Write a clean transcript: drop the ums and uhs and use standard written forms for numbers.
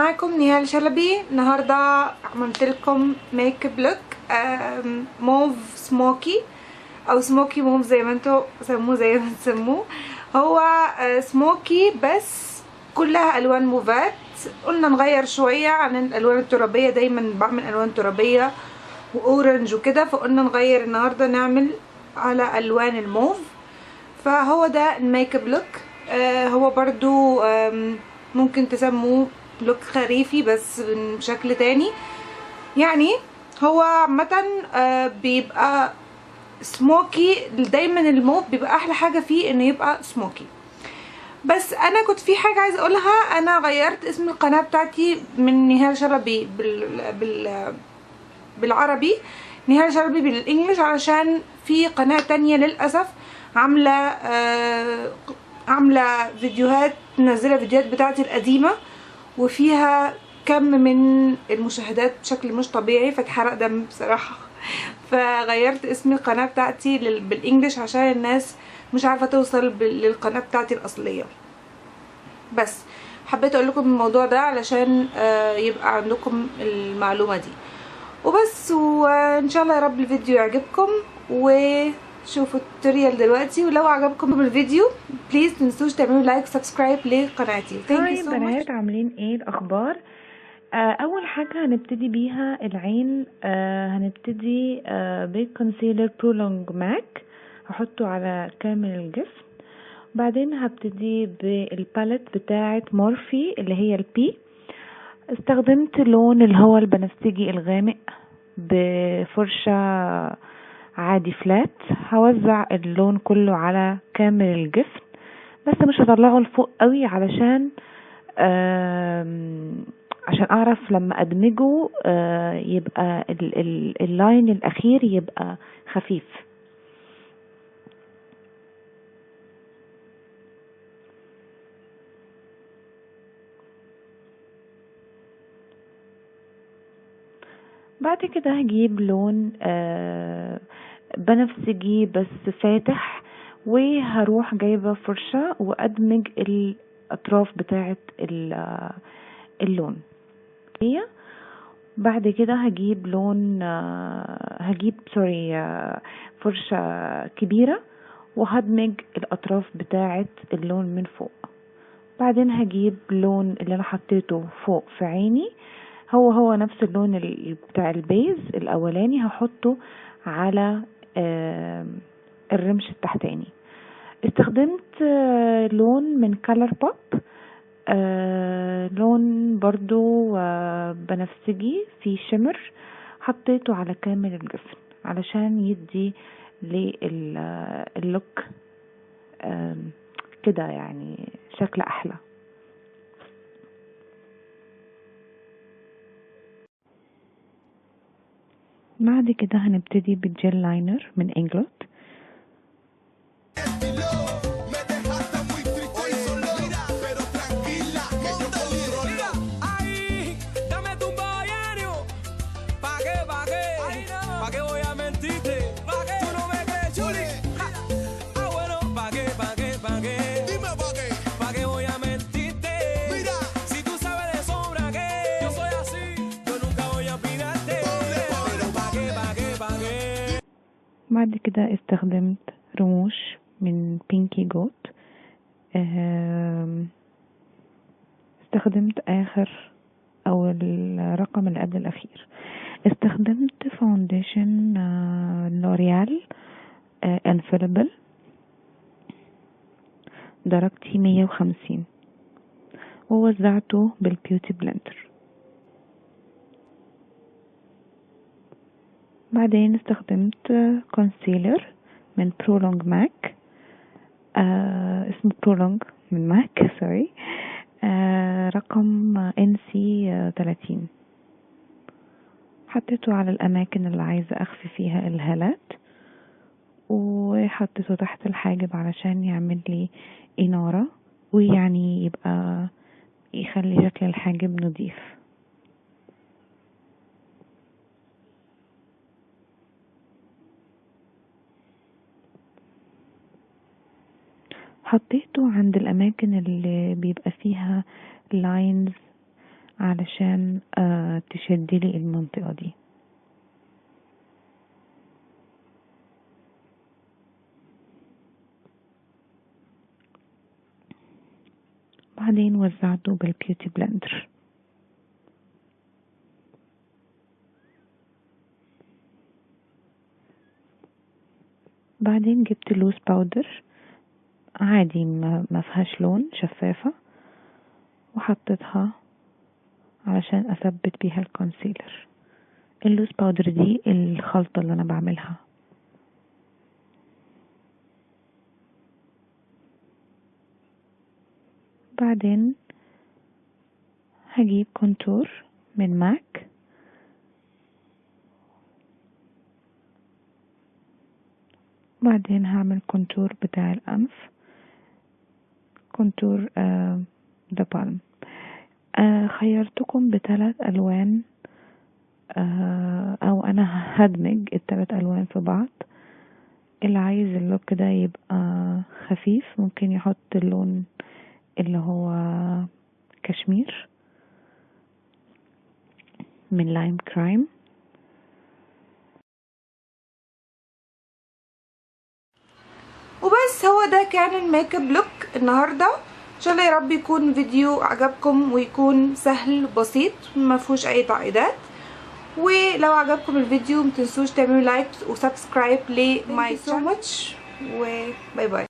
معاكم نهال شلبي. النهارده عملت لكم ميك اب لوك موف سموكي او سموكي موف زي ما انتوا سموه زي ما تسموه. هو سموكي بس كلها الوان موفات. قلنا نغير شويه عن الالوان الترابيه، دايما بعمل الوان ترابيه واورنج وكده، فقلنا نغير النهارده نعمل على الوان الموف. فهو ده الميك اب لوك. هو برضو ممكن تسموه لوك خريفي بس بشكل تاني. يعني هو عامة بيبقى سموكي. دايما الموف بيبقى احلى حاجة فيه انه يبقى سموكي. بس انا كنت في حاجة عايزة اقولها، انا غيرت اسم القناة بتاعتي من نهال شلبي بالعربي نهال شلبي بالانجلش، علشان في قناة تانية للأسف عاملة فيديوهات، منزلة فيديوهات بتاعتي القديمة وفيها كم من المشاهدات بشكل مش طبيعي، فاتحرق دم بصراحة. فغيرت اسم القناة بتاعتي بالانجلش عشان الناس مش عارفة توصل للقناة بتاعتي الأصلية. بس حبيت اقول لكم الموضوع ده علشان يبقى عندكم المعلومة دي وبس. وان شاء الله يا رب الفيديو يعجبكم، وشوفوا التوتوريال دلوقتي. ولو عجبكم الفيديو بليز تنسوش تعملوا لايك وسبسكرايب لقناتي. ثانك يو هاي سو ماتش. بنات، عاملين ايه الاخبار؟ اول حاجه هنبتدي بيها العين. هنبتدي بكونسيلر برولونج ماك، هحطه على كامل الجسم. بعدين هبتدي بالباليت بتاعه مورفي اللي هي البي. استخدمت لون اللي هو البنفسجي الغامق بفرشه عادي فلات. هوزع اللون كله على كامل الجسم، بس مش هطلعه لفوق قوي علشان عشان اعرف لما ادمجه يبقى اللاين الاخير يبقى خفيف. بعد كده هجيب لون بنفسجي بس فاتح، وهروح جايبة فرشة وادمج الاطراف بتاعة اللون. بعد كده هجيب لون فرشة كبيرة وهدمج الاطراف بتاعة اللون من فوق. بعدين هجيب لون اللي انا حطيته فوق في عيني، هو نفس اللون بتاع البيز الاولاني، هحطه على الرمش التحتاني. استخدمت لون من كالر بوب، لون برضو بنفسجي في شمر، حطيته على كامل الجسم علشان يدي للوك كده يعني شكل احلى. بعد كده هنبتدي بالجيل لاينر من انجلوت. بعد كده استخدمت رموش من بينكي جوت. استخدمت اخر او الرقم اللي قبل الاخير. استخدمت فاونديشن لوريال انفاليبل درجتي 150 ووزعته بالبيوتي بلندر. بعدين استخدمت كونسيلر من برولونج ماك، اسمه برولونج من ماك سوري، رقم NC 30. حطيته على الأماكن اللي عايزة أخفي فيها الهالات، وحطيته تحت الحاجب علشان يعمل لي إنارة، ويعني يبقى يخلي شكل الحاجب نضيف. حطيته عند الأماكن اللي بيبقى فيها لاينز علشان تشدلي المنطقة دي. بعدين وزعته بالبيوتي بلندر. بعدين جبت لوز باودر عادي ما فيهاش لون، شفافة، وحطيتها علشان اثبت بيها الكونسيلر. اللوز باودر دي الخلطة اللي انا بعملها. بعدين هجيب كونتور من ماك، بعدين هعمل كونتور بتاع الأنف، كونتور ذا بالم. خيرتكم ب3 ألوان، أو أنا هدمج ال3 ألوان في بعض. اللي عايز اللوك ده يبقى خفيف ممكن يحط اللون اللي هو كشمير من لايم كرايم. وبس هو ده كان الميك اب لوك النهارده. ان شاء الله يا رب يكون فيديو عجبكم ويكون سهل بسيط ما فيهوش اي تعقيدات. ولو عجبكم الفيديو متنسوش تعملوا لايك وسبسكرايب لماي شانل. وباي باي.